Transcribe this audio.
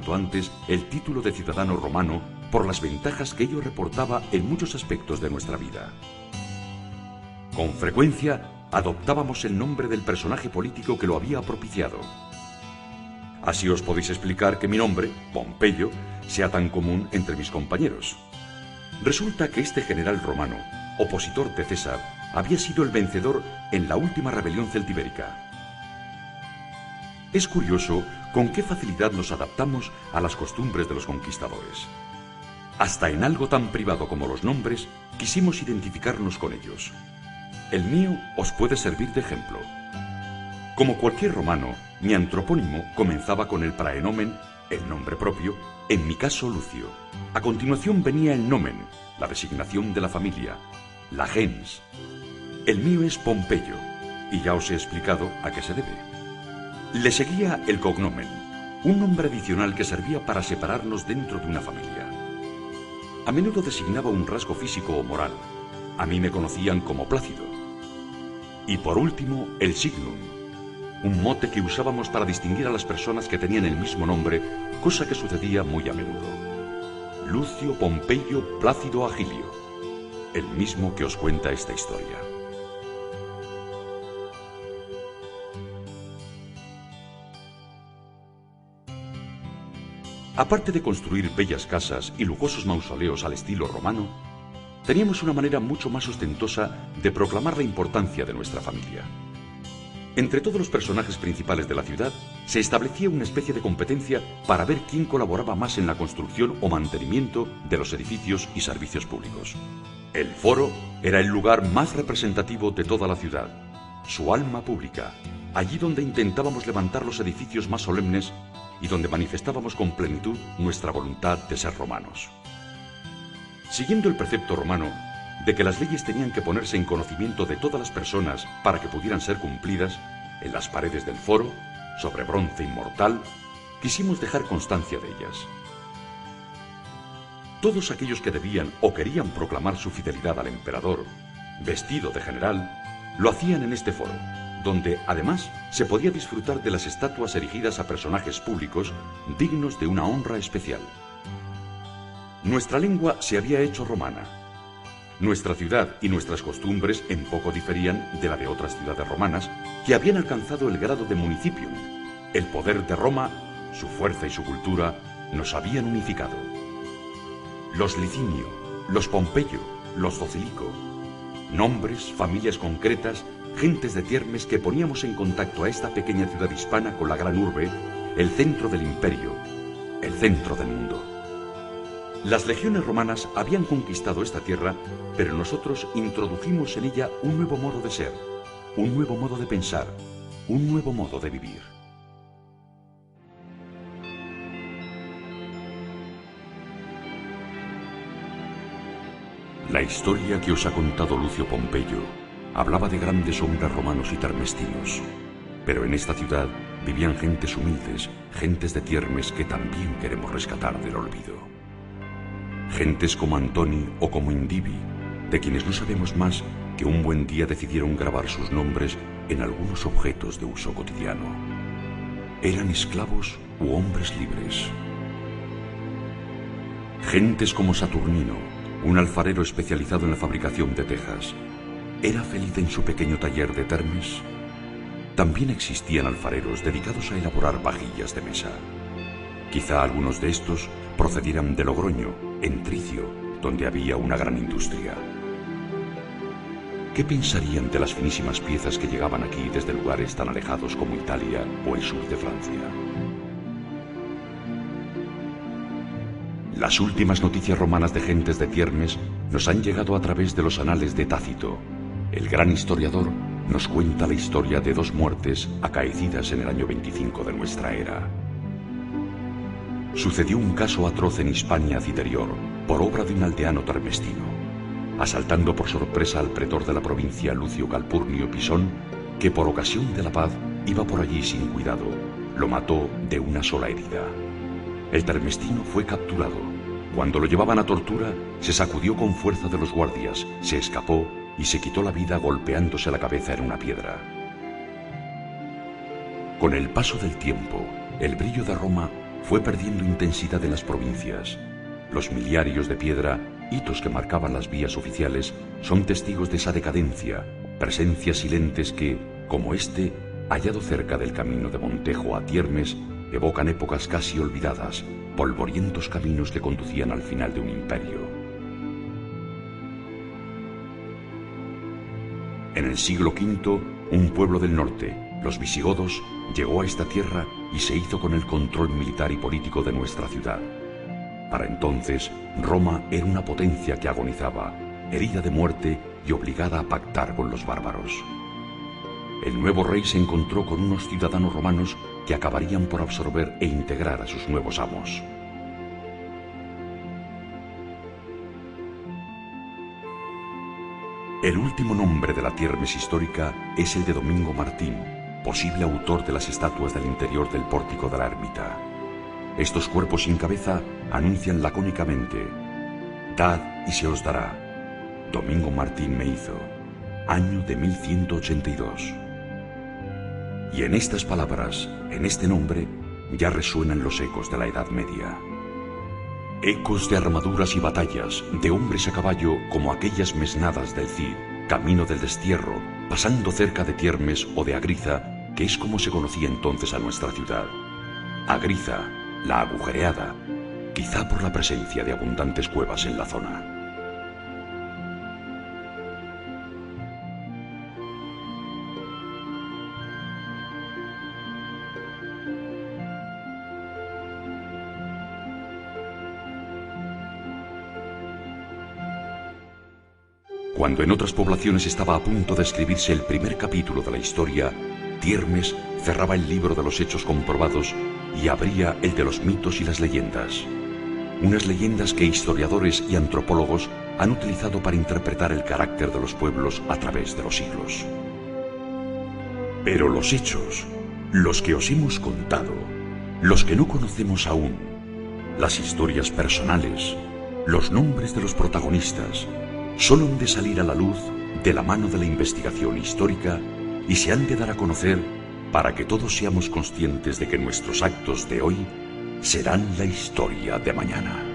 cuanto antes el título de ciudadano romano por las ventajas que ello reportaba en muchos aspectos de nuestra vida. Con frecuencia adoptábamos el nombre del personaje político que lo había propiciado. Así os podéis explicar que mi nombre, Pompeyo, sea tan común entre mis compañeros. Resulta que este general romano, opositor de César, había sido el vencedor en la última rebelión celtibérica. Es curioso con qué facilidad nos adaptamos a las costumbres de los conquistadores. Hasta en algo tan privado como los nombres, quisimos identificarnos con ellos. El mío os puede servir de ejemplo. Como cualquier romano, mi antropónimo comenzaba con el praenomen, el nombre propio, en mi caso Lucio. A continuación venía el nomen, la designación de la familia, la gens. El mío es Pompeyo, y ya os he explicado a qué se debe. Le seguía el cognomen, un nombre adicional que servía para separarnos dentro de una familia. A menudo designaba un rasgo físico o moral. A mí me conocían como Plácido. Y por último, el signum, un mote que usábamos para distinguir a las personas que tenían el mismo nombre, cosa que sucedía muy a menudo. Lucio Pompeyo Plácido Agilio, el mismo que os cuenta esta historia. Aparte de construir bellas casas y lujosos mausoleos al estilo romano, teníamos una manera mucho más ostentosa de proclamar la importancia de nuestra familia. Entre todos los personajes principales de la ciudad, se establecía una especie de competencia para ver quién colaboraba más en la construcción o mantenimiento de los edificios y servicios públicos. El foro era el lugar más representativo de toda la ciudad, su alma pública, allí donde intentábamos levantar los edificios más solemnes y donde manifestábamos con plenitud nuestra voluntad de ser romanos. Siguiendo el precepto romano de que las leyes tenían que ponerse en conocimiento de todas las personas para que pudieran ser cumplidas, en las paredes del foro, sobre bronce inmortal, quisimos dejar constancia de ellas. Todos aquellos que debían o querían proclamar su fidelidad al emperador, vestido de general, lo hacían en este foro, donde además se podía disfrutar de las estatuas erigidas a personajes públicos dignos de una honra especial. Nuestra lengua se había hecho romana. Nuestra ciudad y nuestras costumbres en poco diferían de la de otras ciudades romanas que habían alcanzado el grado de municipium. El poder de Roma, su fuerza y su cultura nos habían unificado. Los Licinio, los Pompeyo, los Docilico, nombres, familias concretas, gentes de tiermes que poníamos en contacto a esta pequeña ciudad hispana con la gran urbe, el centro del imperio, el centro del mundo. Las legiones romanas habían conquistado esta tierra, pero nosotros introdujimos en ella un nuevo modo de ser, un nuevo modo de pensar, un nuevo modo de vivir. La historia que os ha contado Lucio Pompeyo hablaba de grandes hombres romanos y termestinos, pero en esta ciudad vivían gentes humildes, gentes de tiermes que también queremos rescatar del olvido. Gentes como Antoni o como Indivi, de quienes no sabemos más que un buen día decidieron grabar sus nombres en algunos objetos de uso cotidiano. Eran esclavos u hombres libres. Gentes como Saturnino, un alfarero especializado en la fabricación de tejas. ¿Era feliz en su pequeño taller de Termes? También existían alfareros dedicados a elaborar vajillas de mesa. Quizá algunos de estos procedieran de Logroño, en Tricio, donde había una gran industria. ¿Qué pensarían de las finísimas piezas que llegaban aquí desde lugares tan alejados como Italia o el sur de Francia? Las últimas noticias romanas de gentes de tiermes nos han llegado a través de los anales de Tácito. El gran historiador nos cuenta la historia de 2 muertes acaecidas en el año 25 de nuestra era. Sucedió un caso atroz en Hispania Citerior, por obra de un aldeano termestino. Asaltando por sorpresa al pretor de la provincia Lucio Calpurnio Pisón, que por ocasión de la paz iba por allí sin cuidado, lo mató de una sola herida. El termestino fue capturado. Cuando lo llevaban a tortura, se sacudió con fuerza de los guardias, se escapó y se quitó la vida golpeándose la cabeza en una piedra. Con el paso del tiempo, el brillo de Roma fue perdiendo intensidad en las provincias. Los miliarios de piedra, hitos que marcaban las vías oficiales, son testigos de esa decadencia, presencias silentes que, como este, hallado cerca del camino de Montejo a Tiermes, evocan épocas casi olvidadas, polvorientos caminos que conducían al final de un imperio. En el siglo V, un pueblo del norte, los visigodos, llegó a esta tierra y se hizo con el control militar y político de nuestra ciudad. Para entonces, Roma era una potencia que agonizaba, herida de muerte y obligada a pactar con los bárbaros. El nuevo rey se encontró con unos ciudadanos romanos que acabarían por absorber e integrar a sus nuevos amos. El último nombre de la Tiermes histórica es el de Domingo Martín, posible autor de las estatuas del interior del pórtico de la ermita. Estos cuerpos sin cabeza anuncian lacónicamente: «Dad y se os dará. Domingo Martín me hizo. Año de 1182». Y en estas palabras, en este nombre, ya resuenan los ecos de la Edad Media. Ecos de armaduras y batallas, de hombres a caballo como aquellas mesnadas del Cid, camino del destierro, pasando cerca de Tiermes o de Agriza, que es como se conocía entonces a nuestra ciudad. Agriza, la agujereada, quizá por la presencia de abundantes cuevas en la zona. Cuando en otras poblaciones estaba a punto de escribirse el primer capítulo de la historia, Tiermes cerraba el libro de los hechos comprobados y abría el de los mitos y las leyendas. Unas leyendas que historiadores y antropólogos han utilizado para interpretar el carácter de los pueblos a través de los siglos. Pero los hechos, los que os hemos contado, los que no conocemos aún, las historias personales, los nombres de los protagonistas, solo han de salir a la luz de la mano de la investigación histórica y se han de dar a conocer para que todos seamos conscientes de que nuestros actos de hoy serán la historia de mañana.